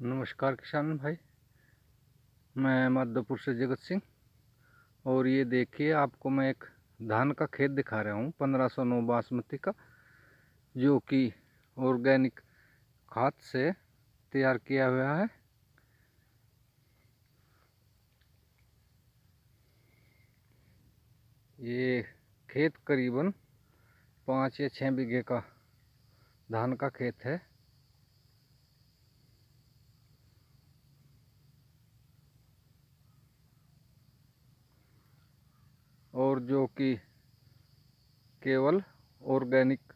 नमस्कार किसान भाई। मैं मध्यपुर से जगत सिंह। और ये देखिए, आपको मैं एक धान का खेत दिखा रहा हूँ 1509 बासमती का, जो कि ऑर्गेनिक खाद से तैयार किया हुआ है। ये खेत करीबन 5 या 6 बीघे का धान का खेत है। और जो कि केवल ऑर्गेनिक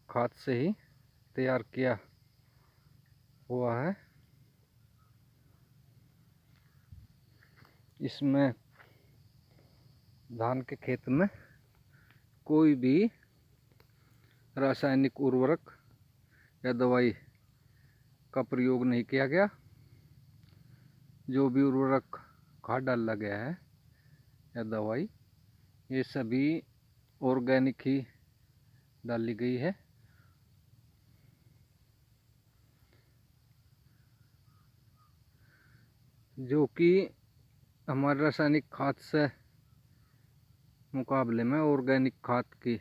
खाद से ही तैयार किया हुआ है। इसमें धान के खेत में कोई भी रासायनिक उर्वरक या दवाई का प्रयोग नहीं किया गया। जो भी उर्वरक खाद डाला गया है या दवाई, ये सभी ऑर्गेनिक ही डाली गई है। जो कि हमारे रासायनिक खाद से मुकाबले में ऑर्गेनिक खाद की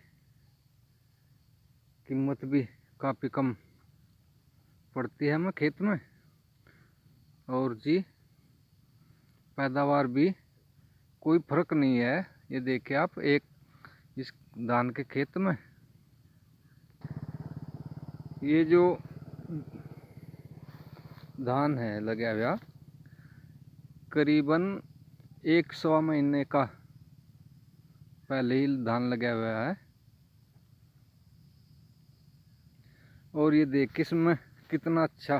कीमत भी काफ़ी कम पड़ती है हमें खेत में। और जी, पैदावार भी कोई फर्क नहीं है। ये देखिए आप, एक इस धान के खेत में ये जो धान है लगा हुआ, करीबन 1 सवा महीने का पहले ही धान लगा हुआ है। और ये देखिए इसमें कितना अच्छा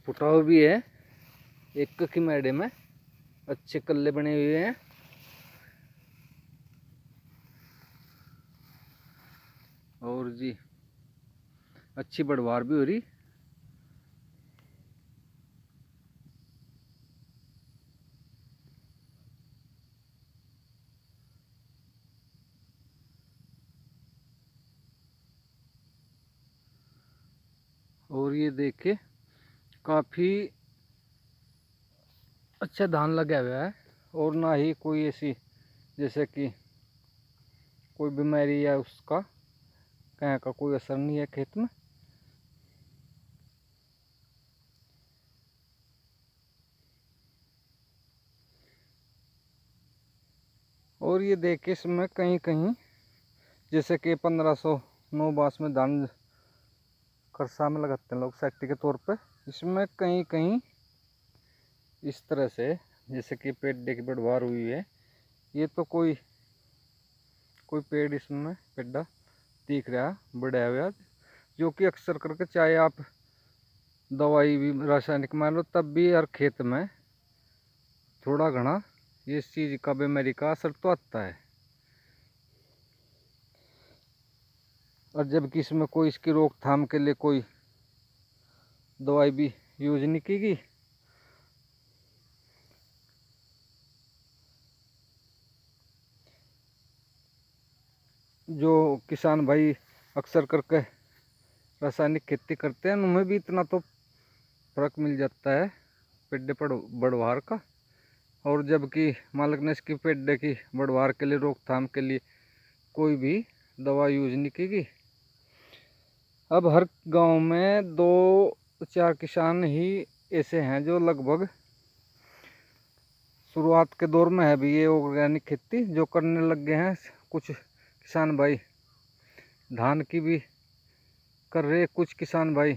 फुटाव भी है। एक की मेढ़े में अच्छे कल्ले बने हुए हैं। और जी, अच्छी बढ़वार भी हो रही। और ये देखिए काफ़ी अच्छा धान लगा हुआ है। और ना ही कोई ऐसी जैसे कि कोई बीमारी या उसका कहीं का कोई असर नहीं है खेत में। और ये देखिए इसमें कहीं कहीं जैसे कि 1509 बास में धान खरसा में लगाते हैं लोग सैटी के तौर पे, इसमें कहीं कहीं इस तरह से जैसे कि पेड़ की बढ़वार हुई है। ये तो कोई पेड़ इसमें पेड़ा दिख रहा बढ़ा हुआ, जो कि अक्सर करके चाहे आप दवाई भी रासायनिक मान लो, तब भी हर खेत में थोड़ा घना इस चीज़ का बीमारी का असर तो आता है। और जबकि इसमें कोई इसकी रोकथाम के लिए कोई दवाई भी यूज नहीं की गई। जो किसान भाई अक्सर करके रासायनिक खेती करते हैं, उनमें भी इतना तो फर्क मिल जाता है पेड़ बढ़वार का। और जबकि मालिक ने इसकी पेड़ की बढ़वार के लिए रोकथाम के लिए कोई भी दवा यूज नहीं की गई। अब हर गांव में 2-4 किसान ही ऐसे हैं जो लगभग शुरुआत के दौर में है भी ये ऑर्गेनिक खेती जो करने लग गए हैं। कुछ किसान भाई धान की भी कर रहे, कुछ किसान भाई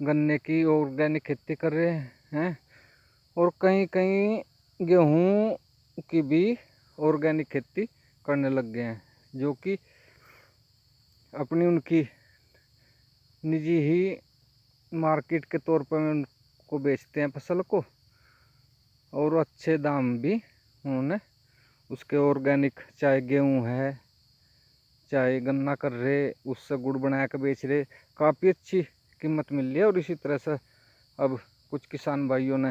गन्ने की ऑर्गेनिक खेती कर रहे हैं। और कहीं कहीं गेहूं की भी ऑर्गेनिक खेती करने लग गए हैं, जो कि अपनी उनकी निजी ही मार्केट के तौर पर उनको बेचते हैं फसल को। और अच्छे दाम भी उन्होंने उसके ऑर्गेनिक, चाहे गेहूं है चाहे गन्ना कर रहे, उससे गुड़ बना के बेच रहे, काफ़ी अच्छी कीमत मिल रही है। और इसी तरह से अब कुछ किसान भाइयों ने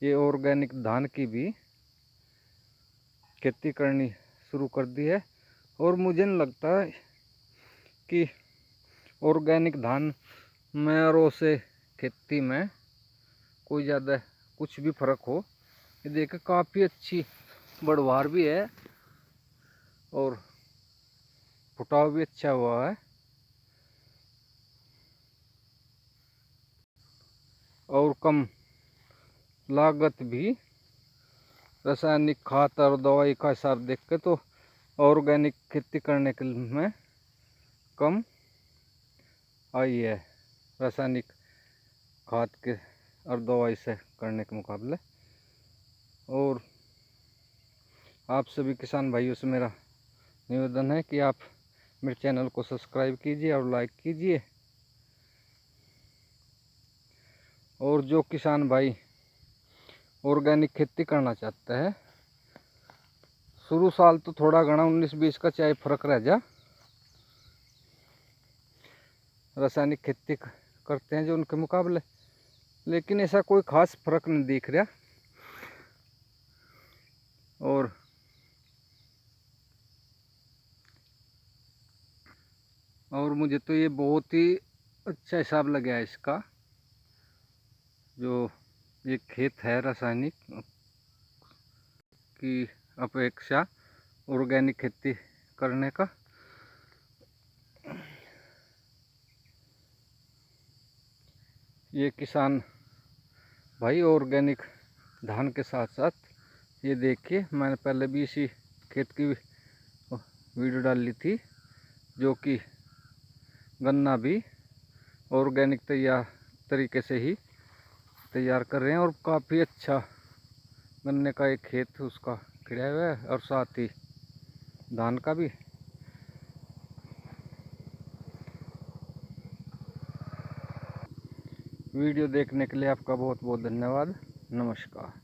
ये ऑर्गेनिक धान की भी खेती करनी शुरू कर दी है। और मुझे नहीं लगता कि ऑर्गेनिक धान में और से खेती में कोई ज़्यादा कुछ भी फर्क हो। ये देखिए काफ़ी अच्छी बढ़वार भी है और फुटाव भी अच्छा हुआ है और कम लागत भी। रासायनिक खाद और दवाई का हिसाब देख के तो ऑर्गेनिक खेती करने के में कम आई है रासायनिक खाद के और दवाई से करने के मुकाबले। और आप सभी किसान भाइयों से मेरा निवेदन है कि आप मेरे चैनल को सब्सक्राइब कीजिए और लाइक कीजिए। और जो किसान भाई ऑर्गेनिक खेती करना चाहता है, शुरू साल तो थोड़ा घना 19-20 का चाहे फर्क रह जा, रासायनिक खेती करते हैं जो उनके मुकाबले, लेकिन ऐसा कोई खास फर्क नहीं दिख रहा। और मुझे तो ये बहुत ही अच्छा हिसाब लगा है इसका, जो ये खेत है रासायनिक की अपेक्षा ऑर्गेनिक खेती करने का। ये किसान भाई ऑर्गेनिक धान के साथ साथ ये देखिए मैंने पहले भी इसी खेत की वीडियो डाली थी, जो कि गन्ना भी ऑर्गेनिक तरीके से ही तैयार कर रहे हैं और काफ़ी अच्छा गन्ने का एक खेत उसका खिलाया हुआ है और साथ ही धान का भी। वीडियो देखने के लिए आपका बहुत बहुत धन्यवाद। नमस्कार।